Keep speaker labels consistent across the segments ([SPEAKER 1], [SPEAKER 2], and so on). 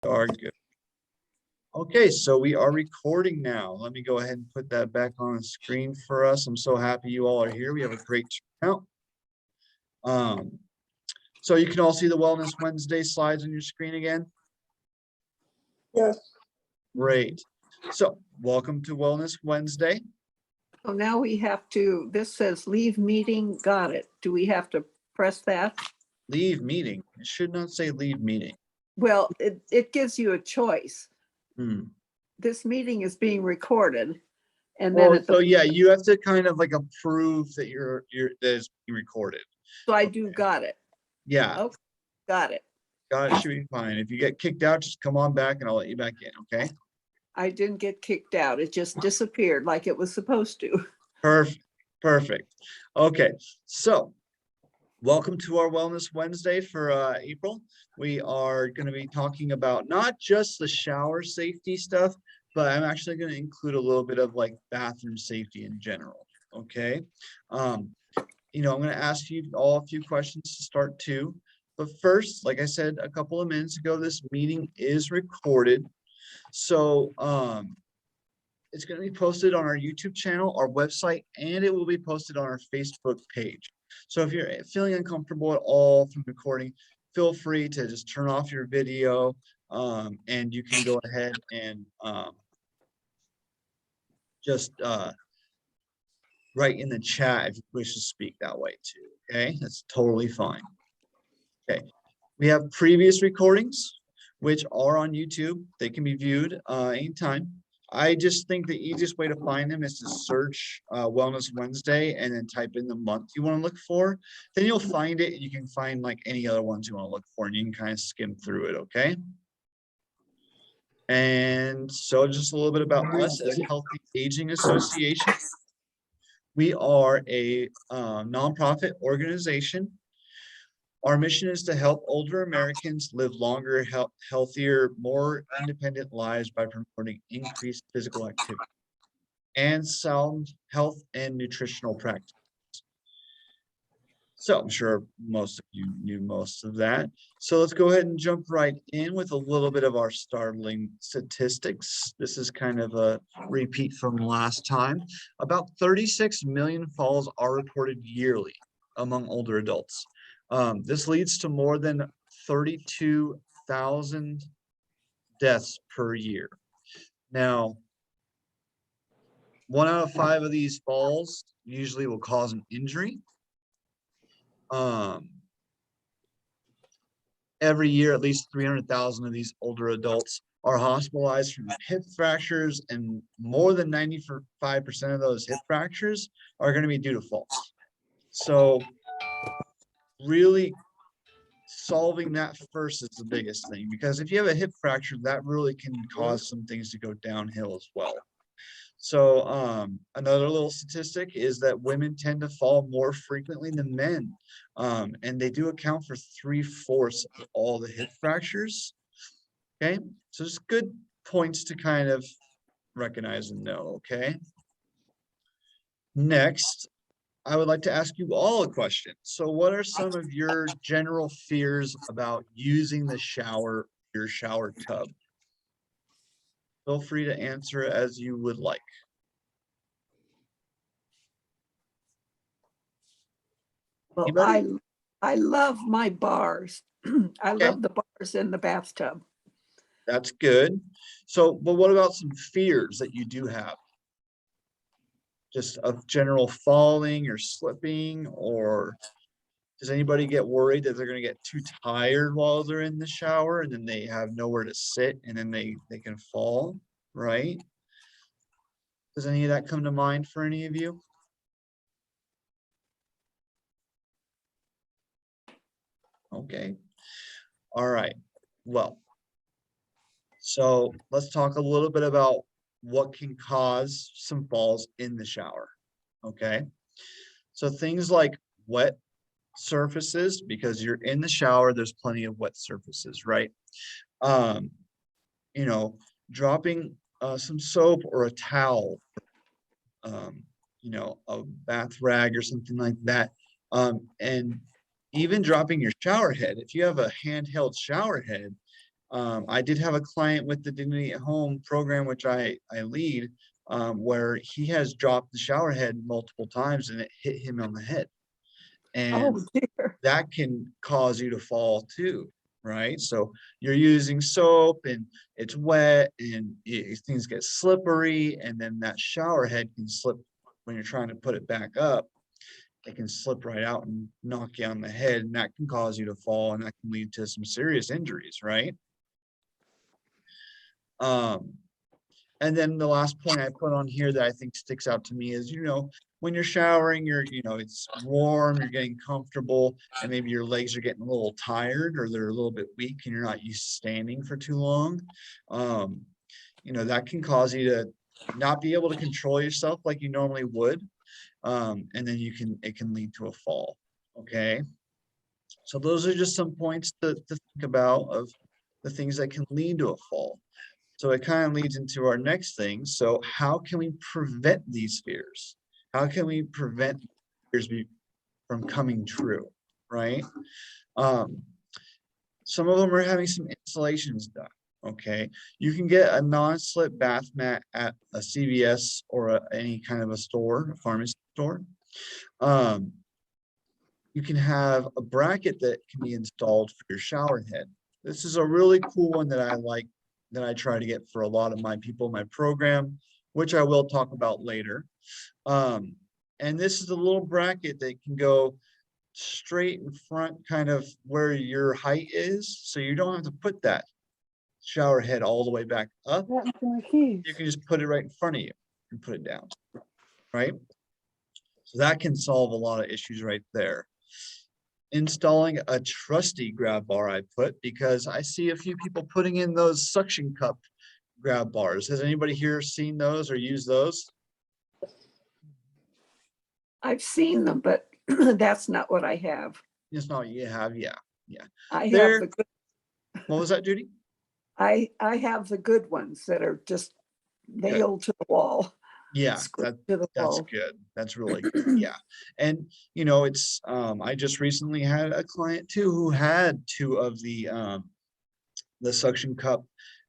[SPEAKER 1] Are good. Okay, so we are recording now. Let me go ahead and put that back on the screen for us. I'm so happy you all are here. We have a great turnout. So you can all see the Wellness Wednesday slides on your screen again?
[SPEAKER 2] Yes.
[SPEAKER 1] Great. So welcome to Wellness Wednesday.
[SPEAKER 2] So now we have to, this says leave meeting, got it. Do we have to press that?
[SPEAKER 1] Leave meeting. It should not say leave meeting.
[SPEAKER 2] Well, it gives you a choice.
[SPEAKER 1] Hmm.
[SPEAKER 2] This meeting is being recorded. And then
[SPEAKER 1] Oh,
[SPEAKER 2] at the,
[SPEAKER 1] so yeah, you have to kind of like approve that that is being recorded.
[SPEAKER 2] so I do got it.
[SPEAKER 1] Yeah,
[SPEAKER 2] Okay, got it.
[SPEAKER 1] got it. Should be fine. If you get kicked out, just come on back and I'll let you back in, okay?
[SPEAKER 2] I didn't get kicked out. It just disappeared like it was supposed to.
[SPEAKER 1] Perfect. Perfect. Okay, so welcome to our Wellness Wednesday for April. We are going to be talking about not just the shower safety stuff, but I'm actually going to include a little bit of like bathroom safety in general. Okay. I'm going to ask you all a few questions to start too. But first, like I said a couple of minutes ago, this meeting is recorded. So it's going to be posted on our YouTube channel, our website, and it will be posted on our Facebook page. So if you're feeling uncomfortable at all from recording, feel free to just turn off your video and you can go ahead and just write in the chat if you wish to speak that way too. Okay, that's totally fine. Okay, we have previous recordings which are on YouTube. They can be viewed anytime. I just think the easiest way to find them is to search Wellness Wednesday and then type in the month you want to look for. Then you'll find it and you can find like any other ones you want to look for and you can kind of skim through it, okay? And so just a little bit about us as Healthy Aging Association. We are a nonprofit organization. Our mission is to help older Americans live longer, healthier, more independent lives by promoting increased physical activity and sound health and nutritional practices. So I'm sure most of you knew most of that. So let's go ahead and jump right in with a little bit of our startling statistics. This is kind of a repeat from last time. About 36 million falls are reported yearly among older adults. This leads to more than 32,000 deaths per year. Now, 1 out of 5 of these falls usually will cause an injury. Every year, at least 300,000 of these older adults are hospitalized from hip fractures, and more than 95% of those hip fractures are going to be due to falls. So really solving that first is the biggest thing, because if you have a hip fracture, that really can cause some things to go downhill as well. So another little statistic is that women tend to fall more frequently than men, and they do account for 3/4 of all the hip fractures. Okay, so just good points to kind of recognize and know. Okay, next I would like to ask you all a question. So what are some of your general fears about using the shower, your shower tub? Feel free to answer as you would like.
[SPEAKER 2] Well,
[SPEAKER 1] Anybody?
[SPEAKER 2] I love my bars. I
[SPEAKER 1] Okay.
[SPEAKER 2] love the bars in the bathtub.
[SPEAKER 1] That's good. So, but what about some fears that you do have? Just of general falling or slipping, or does anybody get worried that they're going to get too tired while they're in the shower and then they have nowhere to sit and then they can fall, right? Does any of that come to mind for any of you? Okay. All right. Well, so let's talk a little bit about what can cause some falls in the shower. Okay. So things like wet surfaces, because you're in the shower, there's plenty of wet surfaces, right? You know, dropping some soap or a towel, a bath rag or something like that. And even dropping your shower head. If you have a handheld shower head, I did have a client with the Dignity at Home program, which I lead, where he has dropped the shower head multiple times and it hit him on the head. And
[SPEAKER 2] Oh, dear.
[SPEAKER 1] that can cause you to fall too, right? So you're using soap and it's wet and things get slippery, and then that shower head can slip when you're trying to put it back up. It can slip right out and knock you on the head, and that can cause you to fall, and that can lead to some serious injuries, right? And then the last point I put on here that I think sticks out to me is, when you're showering, it's warm, you're getting comfortable, and maybe your legs are getting a little tired or they're a little bit weak and you're not used to standing for too long. That can cause you to not be able to control yourself like you normally would. And then it can lead to a fall. Okay. So those are just some points to think about of the things that can lead to a fall. So it kind of leads into our next thing. So how can we prevent these fears? How can we prevent fears from coming true, right? Some of them are having some installations done, okay? You can get a non-slip bath mat at a CVS or any kind of a store, a pharmacy store. You can have a bracket that can be installed for your shower head. This is a really cool one that I like, that I try to get for a lot of my people in my program, which I will talk about later. And this is a little bracket that can go straight in front, kind of where your height is. So you don't have to put that shower head all the way back up. You can just put it right in front of you and put it down, right? So that can solve a lot of issues right there. Installing a trusty grab bar I put, because I see a few people putting in those suction cup grab bars. Has anybody here seen those or used those?
[SPEAKER 2] I've seen them, but that's not what I have.
[SPEAKER 1] It's not what you have. Yeah.
[SPEAKER 2] I have
[SPEAKER 1] There.
[SPEAKER 2] the good,
[SPEAKER 1] What was that, Judy?
[SPEAKER 2] I have the good ones that are just
[SPEAKER 1] Good.
[SPEAKER 2] nailed to the wall.
[SPEAKER 1] Yeah,
[SPEAKER 2] Screwed to the
[SPEAKER 1] that's
[SPEAKER 2] wall.
[SPEAKER 1] good. That's really good. Yeah. And it's I just recently had a client too who had two of the suction cup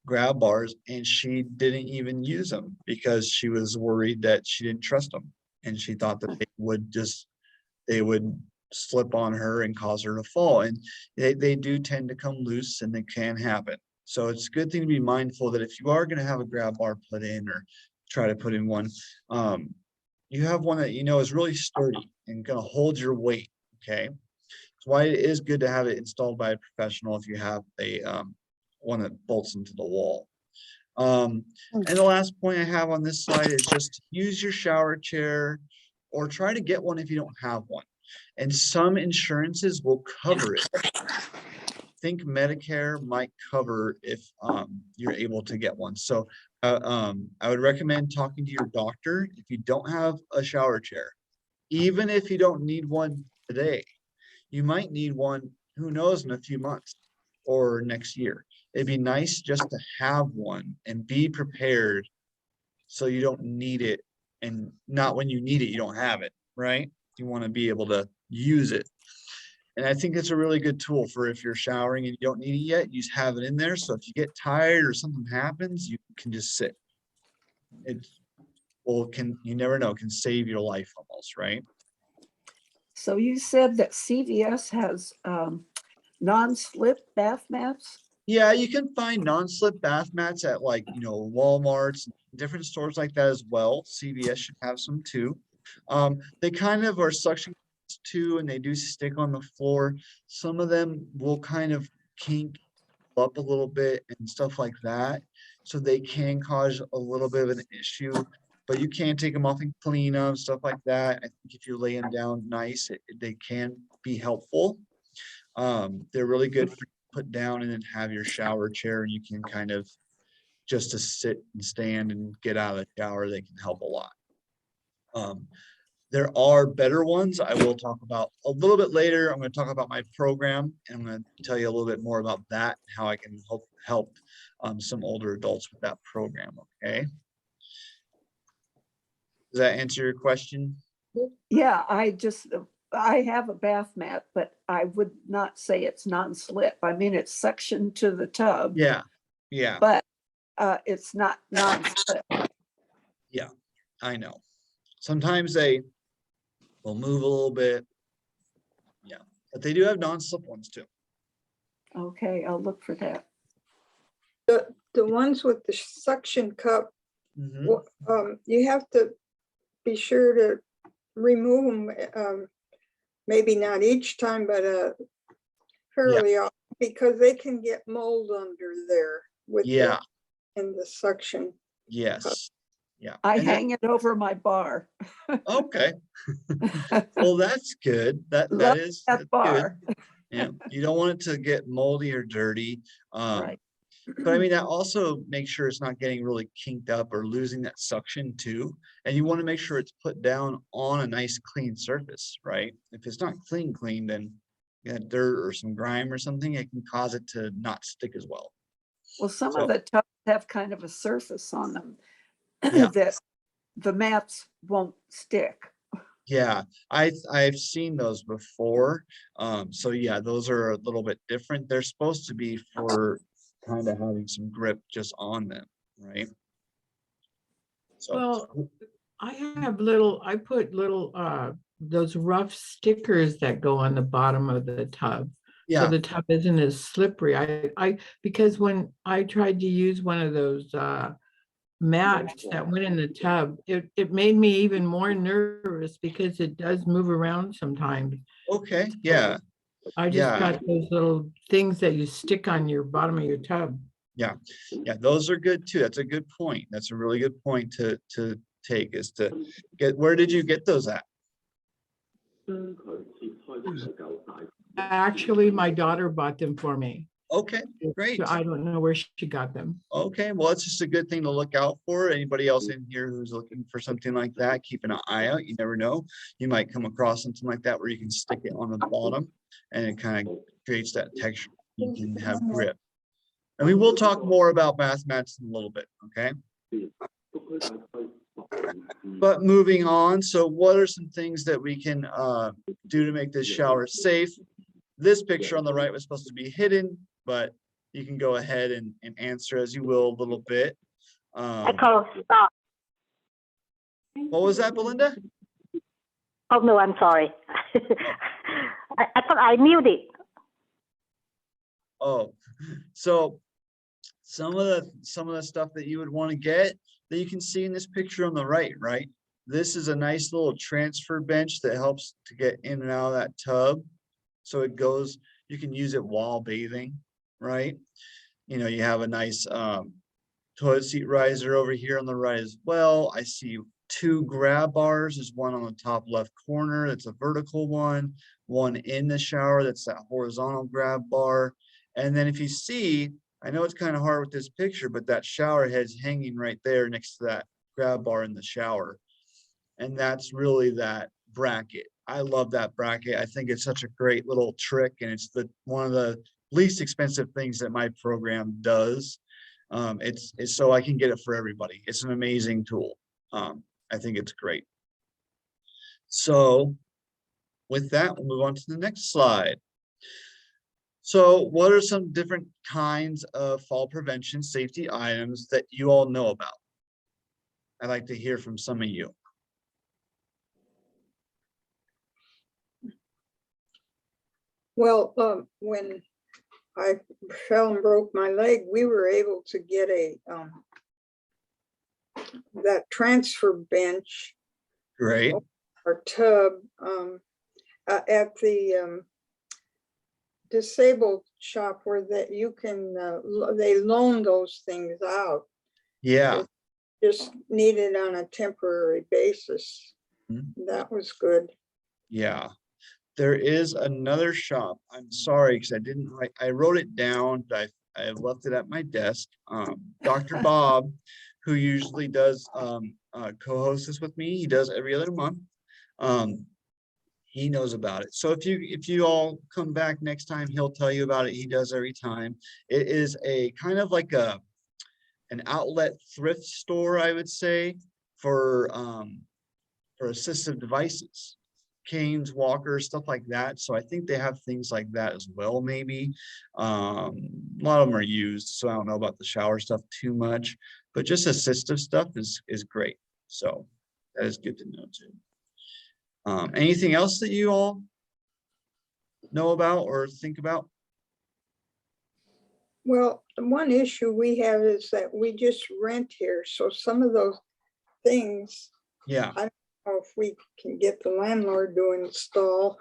[SPEAKER 1] grab bars, and she didn't even use them because she was worried that she didn't trust them, and she thought that they would slip on her and cause her to fall, and they do tend to come loose and it can happen. So it's a good thing to be mindful that if you are going to have a grab bar put in or try to put in one, you have one that is really sturdy and going to hold your weight. Okay. That's why it is good to have it installed by a professional if you have a one that bolts into the wall. And the last point I have on this slide is just use your shower chair or try to get one if you don't have one. And some insurances will cover it. I think Medicare might cover if you're able to get one. So I would recommend talking to your doctor if you don't have a shower chair. Even if you don't need one today, you might need one, who knows, in a few months or next year. It'd be nice just to have one and be prepared so you don't need it, and not when you need it, you don't have it, right? You want to be able to use it. And I think it's a really good tool for if you're showering and you don't need it yet, you just have it in there. So if you get tired or something happens, you can just sit. You never know, can save your life almost, right?
[SPEAKER 2] So you said that CVS has non-slip bath mats?
[SPEAKER 1] Yeah, you can find non-slip bath mats at Walmart's, different stores like that as well. CVS should have some too. They kind of are suction too, and they do stick on the floor. Some of them will kind of kink up a little bit and stuff like that. So they can cause a little bit of an issue, but you can take them off and clean them, stuff like that. I think if you lay them down nice, they can be helpful. They're really good for put down and then have your shower chair, and you can kind of just to sit and stand and get out of the shower. They can help a lot. There are better ones I will talk about a little bit later. I'm going to talk about my program, and I'm going to tell you a little bit more about that, how I can help some older adults with that program. Okay. Does that answer your question?
[SPEAKER 2] Yeah, I just, I have a bath mat, but I would not say it's non-slip. I mean, it's suctioned to the tub,
[SPEAKER 1] Yeah, yeah,
[SPEAKER 2] but it's not non-slip.
[SPEAKER 1] yeah, I know. Sometimes they will move a little bit. Yeah, but they do have non-slip ones too.
[SPEAKER 2] Okay, I'll look for that.
[SPEAKER 3] The ones with the suction cup,
[SPEAKER 1] Mhm.
[SPEAKER 3] you have to be sure to remove them, maybe not each time, but fairly often, because they can get mold under there with
[SPEAKER 1] Yeah,
[SPEAKER 3] in the suction.
[SPEAKER 1] yes, yeah.
[SPEAKER 2] I
[SPEAKER 1] And that-
[SPEAKER 2] hang it over my bar.
[SPEAKER 1] okay, well, that's good. That
[SPEAKER 2] Love
[SPEAKER 1] is
[SPEAKER 2] that
[SPEAKER 1] that's good.
[SPEAKER 2] bar.
[SPEAKER 1] Yeah, you don't want it to get moldy or dirty.
[SPEAKER 2] Right.
[SPEAKER 1] But I mean, that also makes sure it's not getting really kinked up or losing that suction too. And you want to make sure it's put down on a nice clean surface, right? If it's not clean, then you got dirt or some grime or something, it can cause it to not stick as well.
[SPEAKER 2] Well, some of
[SPEAKER 1] So,
[SPEAKER 2] the tubs have kind of a surface on them
[SPEAKER 1] yeah,
[SPEAKER 2] that the mats won't stick.
[SPEAKER 1] yeah, I've seen those before. So yeah, those are a little bit different. They're supposed to be for kind of having some grip just on them, right? So,
[SPEAKER 4] Well, I put little, those rough stickers that go on the bottom of the tub. So
[SPEAKER 1] yeah,
[SPEAKER 4] the tub isn't as slippery. Because when I tried to use one of those, mats that went in the tub, it made me even more nervous because it does move around sometimes.
[SPEAKER 1] okay, yeah,
[SPEAKER 4] I just
[SPEAKER 1] yeah.
[SPEAKER 4] got those little things that you stick on your bottom of your tub.
[SPEAKER 1] Yeah, yeah, those are good too. That's a good point. That's a really good point to take is to get, where did you get those at?
[SPEAKER 4] Actually, my daughter bought them for me.
[SPEAKER 1] Okay,
[SPEAKER 4] So
[SPEAKER 1] great.
[SPEAKER 4] I don't know where she got them.
[SPEAKER 1] Okay, well, it's just a good thing to look out for. Anybody else in here who's looking for something like that, keep an eye out. You never know. You might come across something like that where you can stick it on the bottom and it kind of creates that texture. You can have grip. And we will talk more about bath mats in a little bit, okay? But moving on, so what are some things that we can do to make this shower safe? This picture on the right was supposed to be hidden, but you can go ahead and answer as you will a little bit.
[SPEAKER 5] Echo, stop.
[SPEAKER 1] What was that, Belinda?
[SPEAKER 5] Oh, no, I'm sorry. I thought I muted.
[SPEAKER 1] Oh, so some of the stuff that you would want to get that you can see in this picture on the right, right? This is a nice little transfer bench that helps to get in and out of that tub. So it goes, you can use it while bathing, right? You know, you have a nice toilet seat riser over here on the right as well. I see two grab bars. There's one on the top left corner. That's a vertical one in the shower. That's that horizontal grab bar. And then if you see, I know it's kind of hard with this picture, but that shower head's hanging right there next to that grab bar in the shower. And that's really that bracket. I love that bracket. I think it's such a great little trick, and it's one of the least expensive things that my program does. It's so I can get it for everybody. It's an amazing tool. I think it's great. So with that, we'll move on to the next slide. So what are some different kinds of fall prevention safety items that you all know about? I'd like to hear from some of you.
[SPEAKER 3] Well, when I fell and broke my leg, we were able to get that transfer bench
[SPEAKER 1] Great.
[SPEAKER 3] or tub at the disabled shop where that you can, they loan those things out.
[SPEAKER 1] Yeah.
[SPEAKER 3] Just needed on a temporary basis.
[SPEAKER 1] Mhm.
[SPEAKER 3] That was good.
[SPEAKER 1] Yeah. There is another shop. I'm sorry because I didn't write, I wrote it down, but I left it at my desk. Dr. Bob, who usually does co-host this with me, he does every other month. He knows about it. So if you all come back next time, he'll tell you about it. He does every time. It is a kind of like an outlet thrift store, I would say, for assistive devices. canes, walkers, stuff like that. So I think they have things like that as well, maybe. A lot of them are used, so I don't know about the shower stuff too much, but just assistive stuff is great. So that is good to know too. Anything else that you all know about or think about?
[SPEAKER 3] Well, one issue we have is that we just rent here, so some of those things,
[SPEAKER 1] Yeah.
[SPEAKER 3] I don't know if we can get the landlord to install.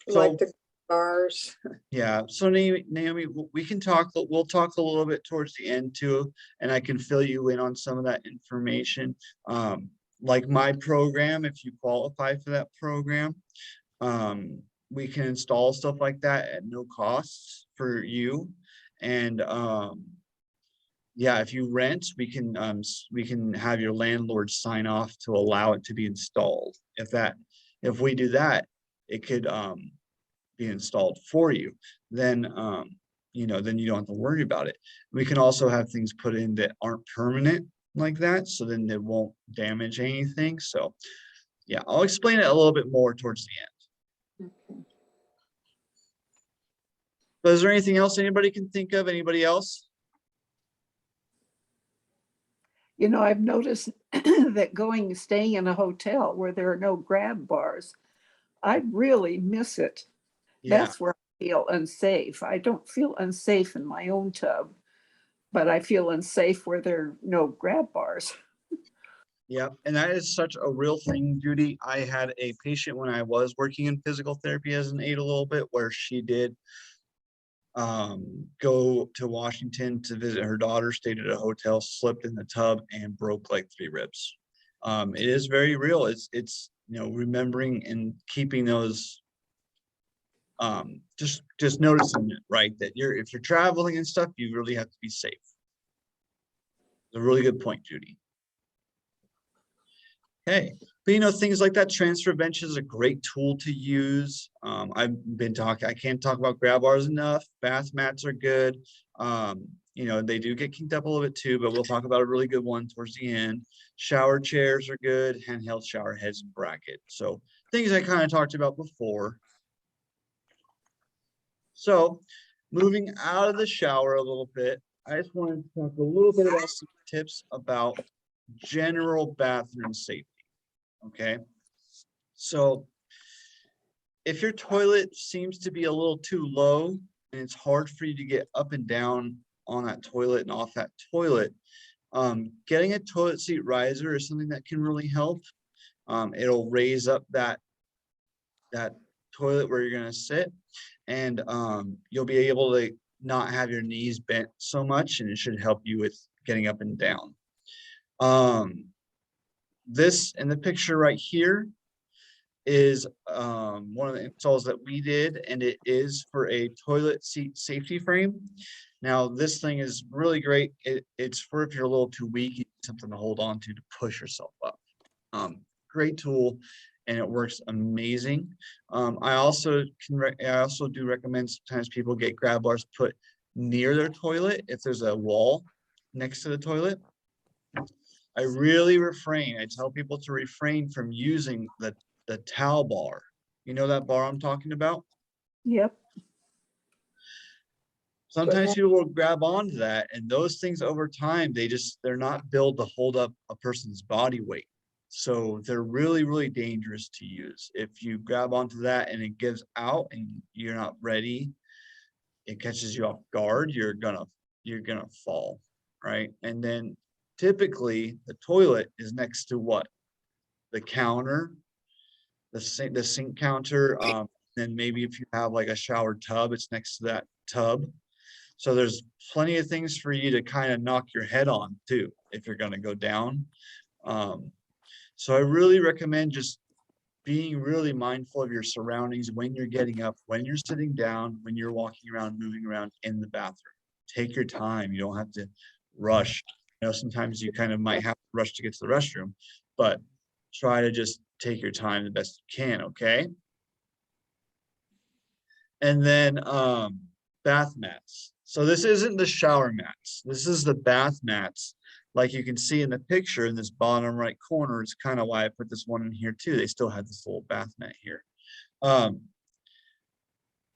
[SPEAKER 3] Like
[SPEAKER 1] So
[SPEAKER 3] the bars.
[SPEAKER 1] yeah, so Naomi, we can talk, we'll talk a little bit towards the end too, and I can fill you in on some of that information. Like my program, if you qualify for that program, we can install stuff like that at no costs for you. And yeah, if you rent, we can have your landlord sign off to allow it to be installed. If we do that, it could be installed for you. Then then you don't have to worry about it. We can also have things put in that aren't permanent like that, so then it won't damage anything. So yeah, I'll explain it a little bit more towards the end. But is there anything else anybody can think of? Anybody else?
[SPEAKER 2] You know, I've noticed that staying in a hotel where there are no grab bars, I really miss it.
[SPEAKER 1] Yeah.
[SPEAKER 2] That's where I feel unsafe. I don't feel unsafe in my own tub, but I feel unsafe where there are no grab bars.
[SPEAKER 1] Yeah, and that is such a real thing, Judy. I had a patient when I was working in physical therapy as an aide a little bit, where she did go to Washington to visit her daughter, stayed at a hotel, slipped in the tub and broke like 3 ribs. It is very real. It's remembering and keeping those just noticing it, right? That if you're traveling and stuff, you really have to be safe. It's a really good point, Judy. Okay, but things like that, transfer bench is a great tool to use. I've been talking, I can't talk about grab bars enough. Bath mats are good. They do get kinked up a little bit too, but we'll talk about a really good one towards the end. Shower chairs are good, handheld shower heads and bracket. So things I kind of talked about before. So moving out of the shower a little bit, I just wanted to talk a little bit about some tips about general bathroom safety. Okay, so if your toilet seems to be a little too low and it's hard for you to get up and down on that toilet and off that toilet, getting a toilet seat riser is something that can really help. It'll raise up that toilet where you're going to sit, and you'll be able to not have your knees bent so much, and it should help you with getting up and down. This in the picture right here is one of the installs that we did, and it is for a toilet seat safety frame. Now this thing is really great. It's for if you're a little too weak, you need something to hold on to push yourself up. Great tool, and it works amazing. I also do recommend sometimes people get grab bars put near their toilet if there's a wall next to the toilet. I really I tell people to refrain from using the towel bar. You know that bar I'm talking about?
[SPEAKER 2] Yep.
[SPEAKER 1] Sometimes people will grab onto that, and those things over time, they're not built to hold up a person's body weight. So they're really, really dangerous to use. If you grab onto that and it gives out and you're not ready, it catches you off guard, you're gonna fall, right? And then typically the toilet is next to what? The counter, the sink counter. Then maybe if you have like a shower tub, it's next to that tub. So there's plenty of things for you to kind of knock your head on too, if you're gonna go down. So I really recommend just being really mindful of your surroundings when you're getting up, when you're sitting down, when you're walking around, moving around in the bathroom. Take your time. You don't have to rush. Sometimes you kind of might have to rush to get to the restroom, but try to just take your time the best you can, okay? And then bath mats. So this isn't the shower mats. This is the bath mats like you can see in the picture in this bottom right corner, it's kind of why I put this one in here too. They still have this little bath mat here.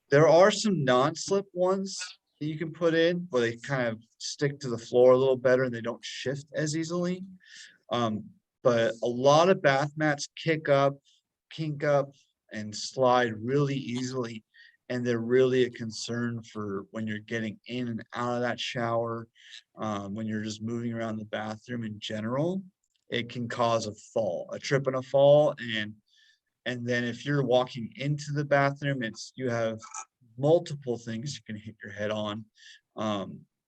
[SPEAKER 1] There are some non-slip ones that you can put in where they kind of stick to the floor a little better and they don't shift as easily. But a lot of bath mats kink up, and slide really easily. And they're really a concern for when you're getting in and out of that shower, when you're just moving around the bathroom in general. It can cause a fall, a trip and a fall. And then if you're walking into the bathroom, you have multiple things you can hit your head on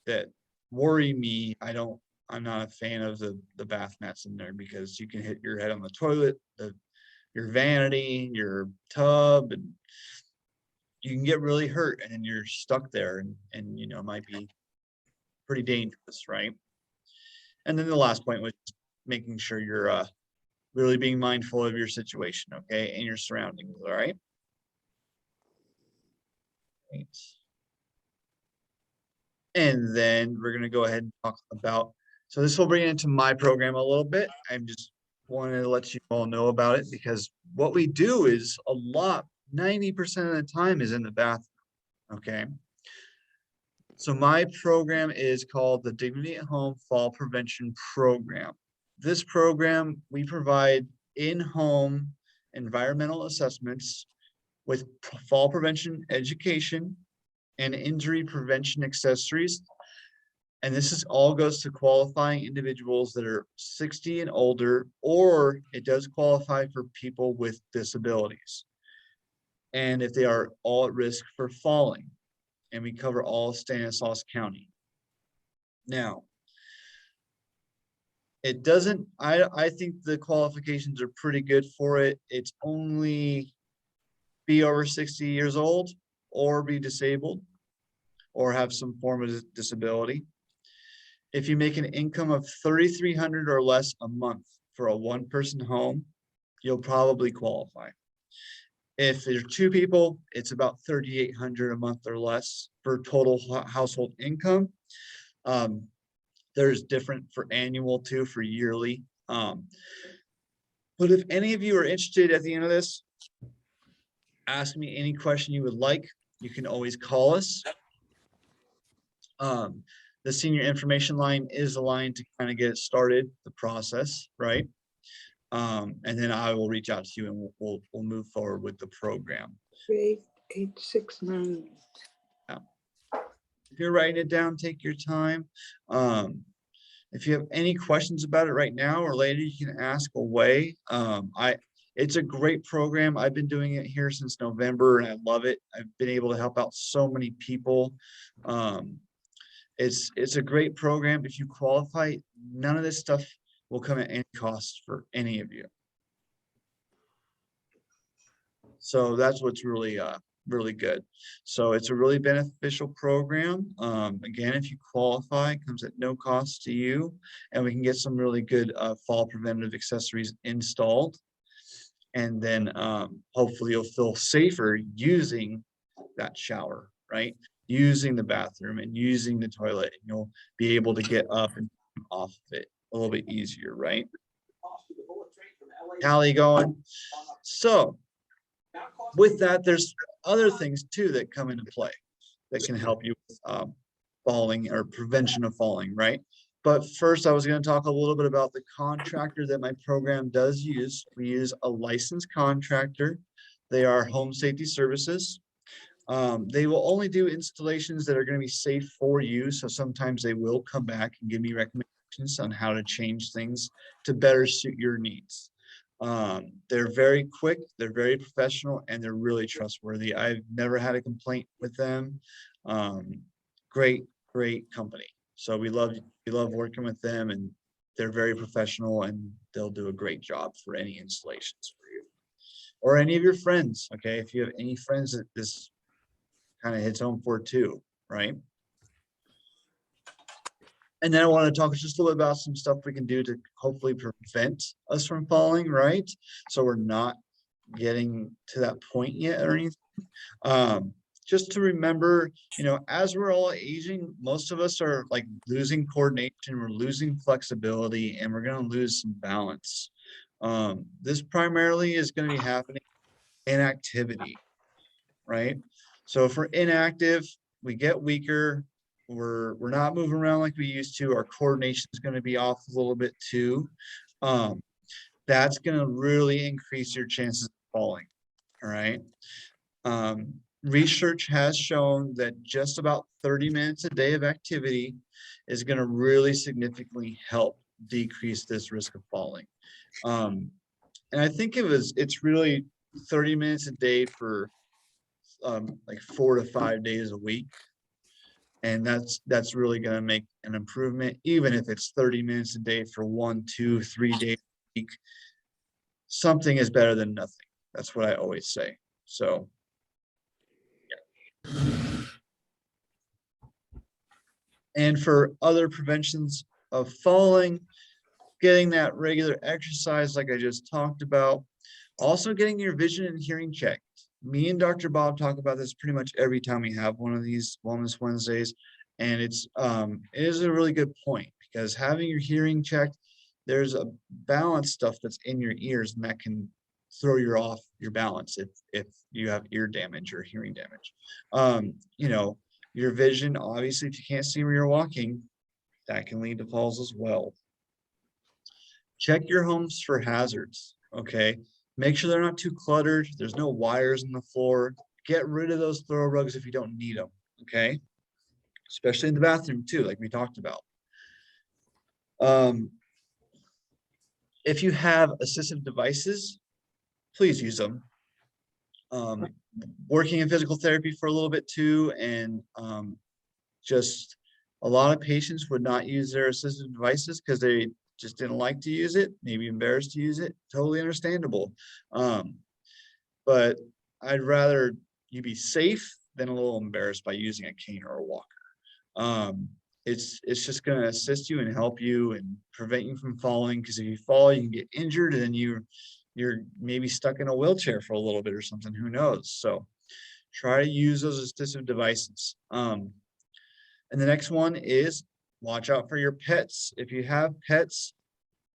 [SPEAKER 1] that worry me. I'm not a fan of the bath mats in there because you can hit your head on the toilet, your vanity, your tub, and you can get really hurt, and then you're stuck there, and it might be pretty dangerous, right? And then the last point was making sure you're really being mindful of your situation, okay, and your surroundings, all right? Right. And then we're going to go ahead and talk about, so this will bring it into my program a little bit. I'm just wanted to let you all know about it because what we do is 90% of the time is in the bathroom, okay? So my program is called the Dignity at Home Fall Prevention Program. This program, we provide in-home environmental assessments with fall prevention education and injury prevention accessories. And this all goes to qualifying individuals that are 60 and older, or it does qualify for people with disabilities. And if they are all at risk for falling, and we cover all of Stanislaus County. Now, it doesn't, I think the qualifications are pretty good for it. It's only be over 60 years old or be disabled or have some form of disability. If you make an income of $3,300 or less a month for a one-person home, you'll probably qualify. If there's two people, it's about $3,800 a month or less for total household income. There's different for annual too, for yearly. But if any of you are interested at the end of this, ask me any question you would like. You can always call us. The senior information line is a line to kind of get started, the process, right? And then I will reach out to you and we'll move forward with the program.
[SPEAKER 3] 869.
[SPEAKER 1] If you're writing it down, take your time. If you have any questions about it right now or later, you can ask away. It's a great program. I've been doing it here since November and I love it. I've been able to help out so many people. It's a great program. If you qualify, none of this stuff will come at any cost for any of you. So that's what's really really good. So it's a really beneficial program. Again, if you qualify, it comes at no cost to you, and we can get some really good fall preventative accessories installed. And then hopefully you'll feel safer using that shower, right? Using the bathroom and using the toilet, and you'll be able to get up and off of it a little bit easier, right? Callie going. So with that, there's other things too that come into play that can help you with falling or prevention of falling, right? But first, I was going to talk a little bit about the contractor that my program does use. We use a licensed contractor. They are Home Safety Services. They will only do installations that are going to be safe for you. So sometimes they will come back and give me recommendations on how to change things to better suit your needs. They're very quick, they're very professional, and they're really trustworthy. I've never had a complaint with them. Great company. So we love working with them, and they're very professional, and they'll do a great job for any installations for you or any of your friends. Okay, if you have any friends that this kind of hits home for too, right? And then I want to talk just a little bit about some stuff we can do to hopefully prevent us from falling, right? So we're not getting to that point yet or anything. just to remember, as we're all aging, most of us are like losing coordination, we're losing flexibility, and we're going to lose some balance. This primarily is going to be happening in activity, right? So if we're inactive, we get weaker. We're not moving around like we used to. Our coordination is going to be off a little bit too. That's going to really increase your chances of falling. All right. Research has shown that just about 30 minutes a day of activity is going to really significantly help decrease this risk of falling. And I think it's really 30 minutes a day for like 4 to 5 days a week. And that's really going to make an improvement, even if it's 30 minutes a day for 1, 2, 3 days a week. Something is better than nothing. That's what I always say. So, yeah. And for other preventions of falling, getting that regular exercise, like I just talked about, also getting your vision and hearing checked. Me and Dr. Bob talk about this pretty much every time we have one of these Wellness Wednesdays. And it is a really good point, because having your hearing checked, there's a balance stuff that's in your ears, and that can throw you off your balance if you have ear damage or hearing damage. Your vision, obviously, if you can't see where you're walking, that can lead to falls as well. Check your homes for hazards, okay? Make sure they're not too cluttered. There's no wires on the floor. Get rid of those throw rugs if you don't need them, okay? Especially in the bathroom too, like we talked about. If you have assistive devices, please use them. Working in physical therapy for a little bit too, and just a lot of patients would not use their assistive devices because they just didn't like to use it, maybe embarrassed to use it. Totally understandable. But I'd rather you be safe than a little embarrassed by using a cane or a walker. It's just going to assist you and help you and prevent you from falling, because if you fall, you can get injured, and then you're maybe stuck in a wheelchair for a little bit or something, who knows. So try to use those assistive devices. And the next one is watch out for your pets. If you have pets,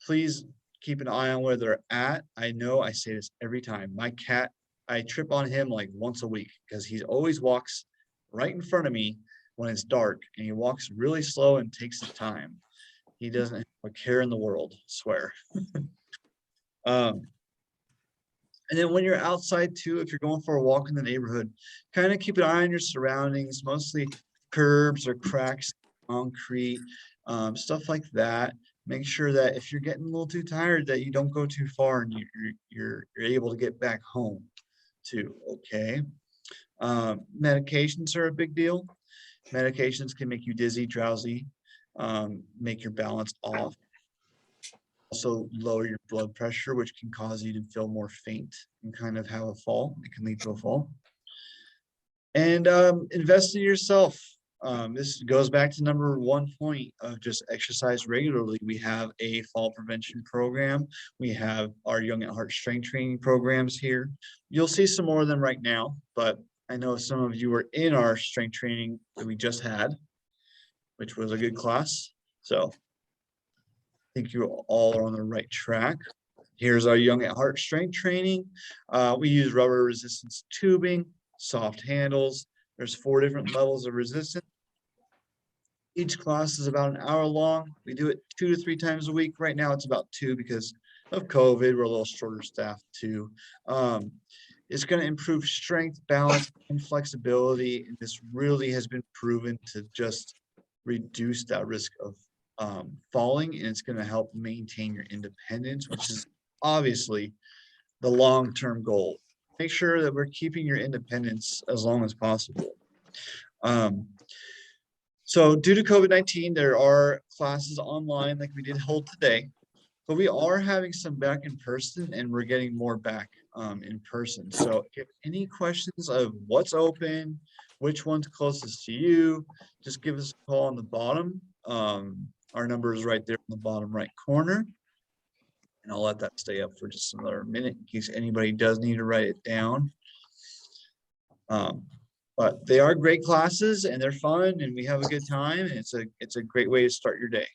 [SPEAKER 1] please keep an eye on where they're at. I know I say this every time. My cat, I trip on him like once a week, because he always walks right in front of me when it's dark, and he walks really slow and takes his time. He doesn't have a care in the world, I swear. And then when you're outside too, if you're going for a walk in the neighborhood, kind of keep an eye on your surroundings, mostly curbs or cracks, concrete, stuff like that. Make sure that if you're getting a little too tired, that you don't go too far, and you're able to get back home too, okay? Medications are a big deal. Medications can make you dizzy, drowsy, make your balance off. Also lower your blood pressure, which can cause you to feel more faint and kind of have a fall. It can lead to a fall. And invest in yourself. This goes back to number 1 point of just exercise regularly. We have a fall prevention program. We have our Young at Heart strength training programs here. You'll see some more of them right now, but I know some of you were in our strength training that we just had, which was a good class. So I think you all are on the right track. Here's our Young at Heart strength training. We use rubber resistance tubing, soft handles. There's 4 different levels of resistance. Each class is about an hour long. We do it 2 to 3 times a week. Right now it's about 2 because of COVID. We're a little shorter staffed too. It's going to improve strength, balance, and flexibility. And this really has been proven to just reduce that risk of falling, and it's going to help maintain your independence, which is obviously the long-term goal. Make sure that we're keeping your independence as long as possible. So due to COVID-19, there are classes online like we did hold today, but we are having some back in person, and we're getting more back in person. So if any questions of what's open, which one's closest to you, just give us a call on the bottom. Our number is right there in the bottom right corner. And I'll let that stay up for just another minute in case anybody does need to write it down. But they are great classes and they're fun and we have a good time and it's a great way to start your day.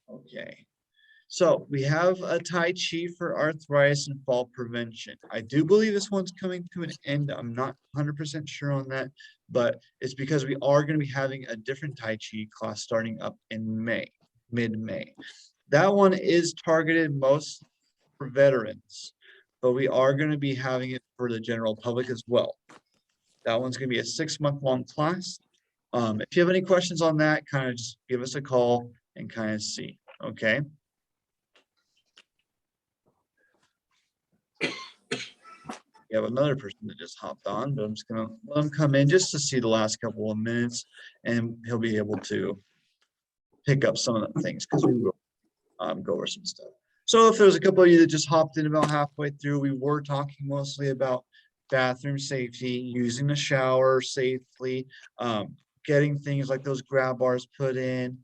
[SPEAKER 1] Okay. So we have a Tai Chi for arthritis and fall prevention. I do believe this one's coming to an end. I'm not 100% sure on that, but it's because we are going to be having a different Tai Chi class starting up in May, mid-May. That one is targeted most for veterans, but we are going to be having it for the general public as well. That one's going to be a 6-month-long class. If you have any questions on that, kind of just give us a call and kind of see, okay? We have another person that just hopped on, but I'm just gonna let him come in just to see the last couple of minutes and he'll be able to pick up some of the things because we will go over some stuff. So if there's a couple of you that just hopped in about halfway through, we were talking mostly about bathroom safety, using the shower safely, getting things like those grab bars put in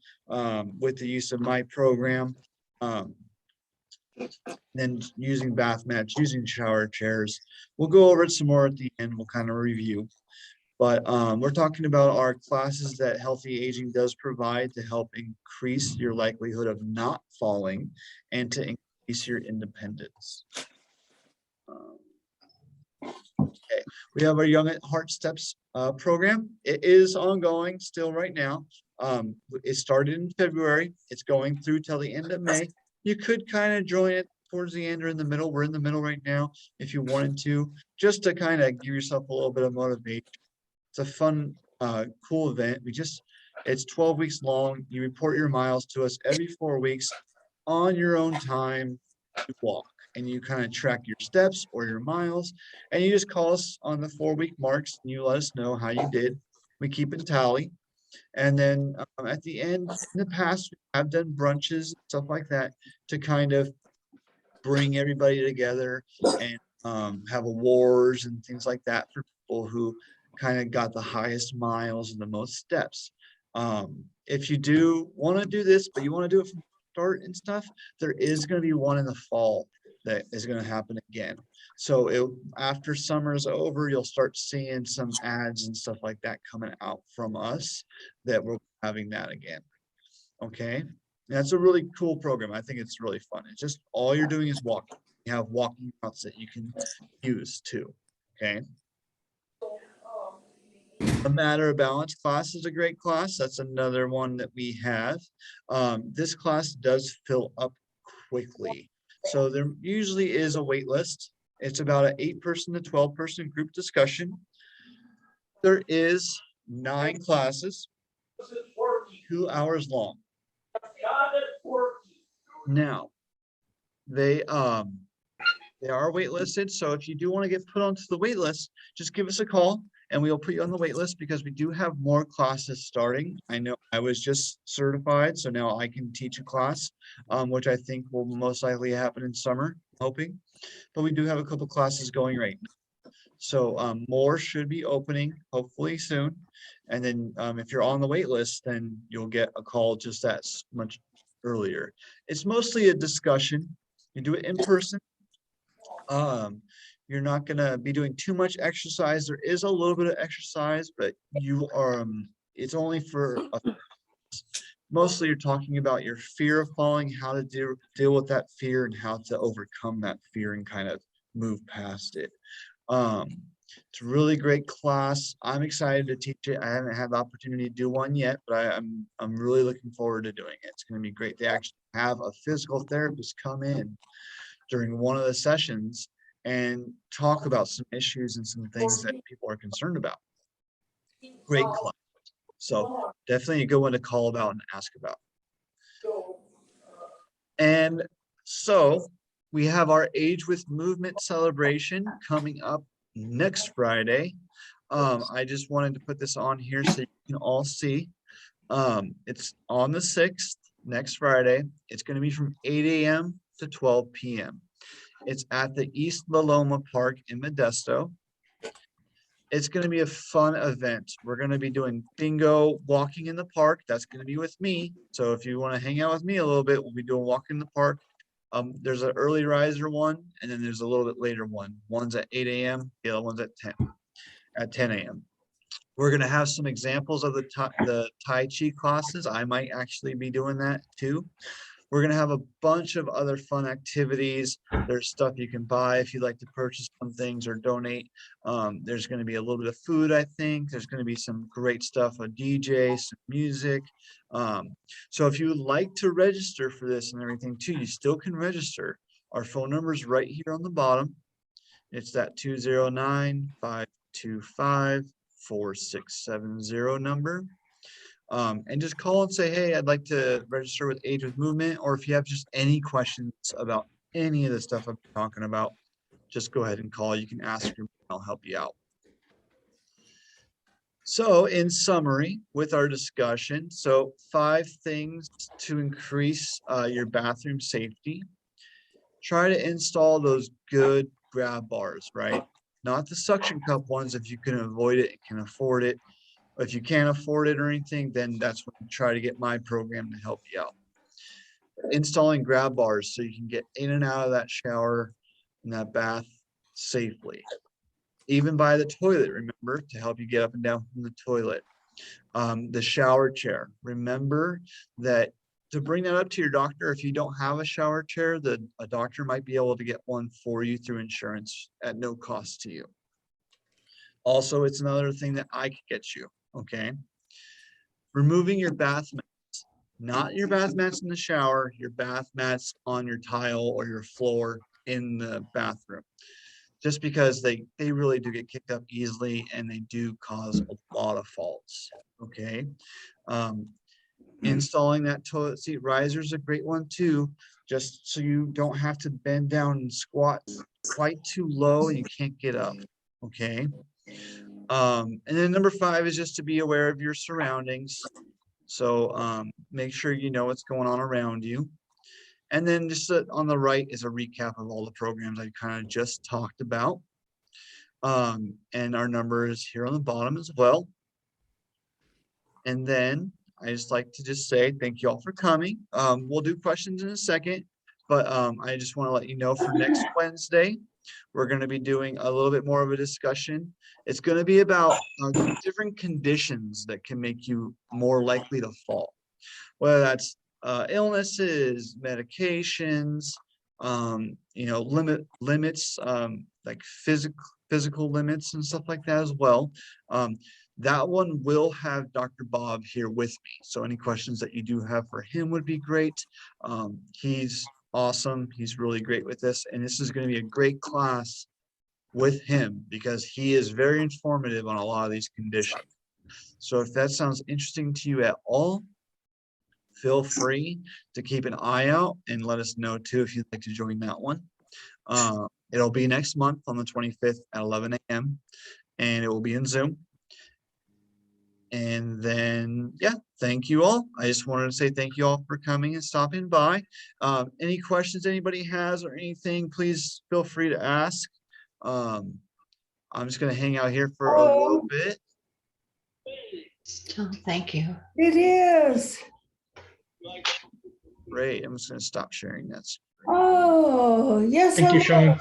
[SPEAKER 1] with the use of my program. Then using bath mats, using shower chairs. We'll go over it some more at the end. We'll kind of review. But we're talking about our classes that Healthy Aging does provide to help increase your likelihood of not falling and to increase your independence. Okay, we have our Young at Heart Steps program. It is ongoing still right now. It started in February. It's going through till the end of May. You could kind of join it towards the end or in the middle. We're in the middle right now if you wanted to, just to kind of give yourself a little bit of motivation. It's a fun, cool event. It's 12 weeks long. You report your miles to us every 4 weeks on your own time to walk. And you kind of track your steps or your miles. And you just call us on the 4-week marks and you let us know how you did. We keep it tally. And then at the end, in the past, I've done brunches, stuff like that, to kind of bring everybody together and have awards and things like that for people who kind of got the highest miles and the most steps. If you do want to do this, but you want to do it from start and stuff, there is going to be one in the fall that is going to happen again. So after summer is over, you'll start seeing some ads and stuff like that coming out from us that we're having that again. Okay. That's a really cool program. I think it's really fun. It's just all you're doing is walking. You have walking routes that you can use too. Okay. A Matter of Balance class is a great class. That's another one that we have. This class does fill up quickly. So there usually is a wait list. It's about an 8-person to 12-person group discussion. There is 9 classes, 2 hours long. Now, they are waitlisted. So if you do want to get put onto the wait list, just give us a call and we'll put you on the wait list because we do have more classes starting. I know I was just certified, so now I can teach a class, which I think will most likely happen in summer, hoping. But we do have a couple classes going right now. So more should be opening hopefully soon. And then if you're on the wait list, then you'll get a call just that much earlier. It's mostly a discussion. You do it in person. You're not gonna be doing too much exercise. There is a little bit of exercise, but you are it's only for mostly you're talking about your fear of falling, how to deal with that fear and how to overcome that fear and kind of move past it. It's a really great class. I'm excited to teach it. I haven't had the opportunity to do one yet, but I'm really looking forward to doing it. It's going to be great. They actually have a physical therapist come in during one of the sessions and talk about some issues and some things that people are concerned about. Great class. So definitely a good one to call about and ask about. And so we have our Age with Movement celebration coming up next Friday. I just wanted to put this on here so you can all see. It's on the 6th, next Friday. It's going to be from 8 a.m. to 12 p.m. It's at the East Loma Park in Modesto. It's going to be a fun event. We're going to be doing bingo, walking in the park. That's going to be with me. So if you want to hang out with me a little bit, we'll be doing walking in the park. There's an early riser one, and then there's a little bit later one. One's at 8 a.m., the other one's at 10. at 10 a.m. We're going to have some examples of the Tai Chi classes. I might actually be doing that too. We're going to have a bunch of other fun activities. There's stuff you can buy if you'd like to purchase some things or donate. There's going to be a little bit of food, I think. There's going to be some great stuff, a DJ, some music. So if you would like to register for this and everything too, you still can register. Our phone number is right here on the bottom. It's that 209-525-4670 number. And just call and say, hey, I'd like to register with Age with Movement, or if you have just any questions about any of the stuff I'm talking about, just go ahead and call. You can ask me, I'll help you out. So in summary, with our discussion, so 5 things to increase your bathroom safety. Try to install those good grab bars, right? Not the suction cup ones if you can avoid it and can afford it. If you can't afford it or anything, then that's when you try to get my program to help you out. Installing grab bars so you can get in and out of that shower and that bath safely. Even by the toilet, remember, to help you get up and down from the toilet. The shower chair. Remember that to bring that up to your doctor, if you don't have a shower chair, a doctor might be able to get one for you through insurance at no cost to you. Also, it's another thing that I could get you. Okay. Removing your bath mats, not your bath mats in the shower, your bath mats on your tile or your floor in the bathroom. Just because they really do get kicked up easily and they do cause a lot of faults. Okay. Installing that toilet seat riser is a great one too, just so you don't have to bend down and squat quite too low and you can't get up. Okay. And then number 5 is just to be aware of your surroundings. So make sure you know what's going on around you. And then just on the right is a recap of all the programs I kind of just talked about. And our number is here on the bottom as well. And then I just like to just say thank you all for coming. We'll do questions in a second, but I just want to let you know for next Wednesday, we're going to be doing a little bit more of a discussion. It's going to be about different conditions that can make you more likely to fall, whether that's illnesses, medications, limits, like physical limits and stuff like that as well. That one will have Dr. Bob here with me. So any questions that you do have for him would be great. He's awesome. He's really great with this. And this is going to be a great class with him because he is very informative on a lot of these conditions. So if that sounds interesting to you at all, feel free to keep an eye out and let us know too if you'd like to join that one. It'll be next month on the 25th at 11 a.m. and it will be in Zoom. And then, yeah, thank you all. I just wanted to say thank you all for coming and stopping by. Any questions anybody has or anything, please feel free to ask. I'm just going to hang out here for a little bit.
[SPEAKER 6] Oh, thank you.
[SPEAKER 7] It is.
[SPEAKER 1] Great. I'm just going to stop sharing that.
[SPEAKER 7] Oh, yes.
[SPEAKER 8] Thank
[SPEAKER 7] I
[SPEAKER 8] you,
[SPEAKER 7] will.
[SPEAKER 8] Sean.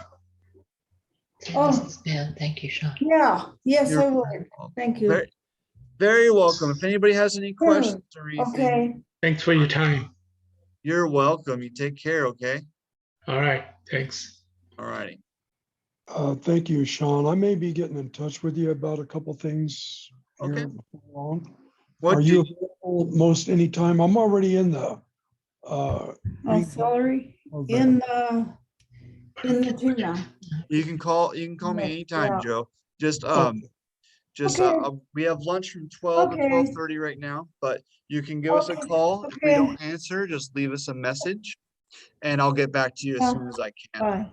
[SPEAKER 7] Oh.
[SPEAKER 6] This is Bill. Thank you, Sean.
[SPEAKER 7] Yeah, yes,
[SPEAKER 1] You're
[SPEAKER 7] I would.
[SPEAKER 1] welcome.
[SPEAKER 7] Thank you.
[SPEAKER 1] Very, very welcome. If anybody has any questions or anything,
[SPEAKER 7] Okay.
[SPEAKER 8] Thanks for your time.
[SPEAKER 1] you're welcome. You take care, okay?
[SPEAKER 8] All right. Thanks.
[SPEAKER 1] All righty.
[SPEAKER 9] Thank you, Sean. I may be getting in touch with you about a couple things here
[SPEAKER 1] Okay.
[SPEAKER 9] before long.
[SPEAKER 1] What
[SPEAKER 9] Are
[SPEAKER 1] do
[SPEAKER 9] you available most anytime? I'm already in the
[SPEAKER 7] Oh, sorry.
[SPEAKER 9] program.
[SPEAKER 7] In the tuna.
[SPEAKER 1] you can call me
[SPEAKER 7] Yeah,
[SPEAKER 1] anytime,
[SPEAKER 7] yeah.
[SPEAKER 1] Joe. Just
[SPEAKER 7] Okay.
[SPEAKER 1] we have lunch from 12 to
[SPEAKER 7] Okay.
[SPEAKER 1] 12:30 right now, but you can give us a
[SPEAKER 7] Okay,
[SPEAKER 1] call. If we
[SPEAKER 7] okay.
[SPEAKER 1] don't answer, just leave us a message and I'll get back to you as
[SPEAKER 7] Yeah.
[SPEAKER 1] soon as I can.
[SPEAKER 7] Bye.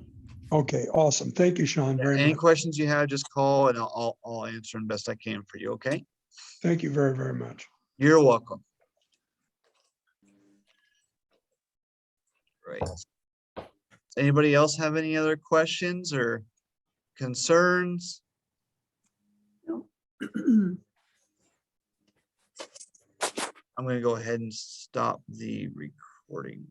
[SPEAKER 9] Okay, awesome. Thank you, Sean, very
[SPEAKER 1] Any
[SPEAKER 9] much.
[SPEAKER 1] questions you have, just call and I'll answer them best I can for you, okay?
[SPEAKER 9] Thank you very, very much.
[SPEAKER 1] You're welcome. Great. Anybody else have any other questions or concerns? I'm going to go ahead and stop the recording.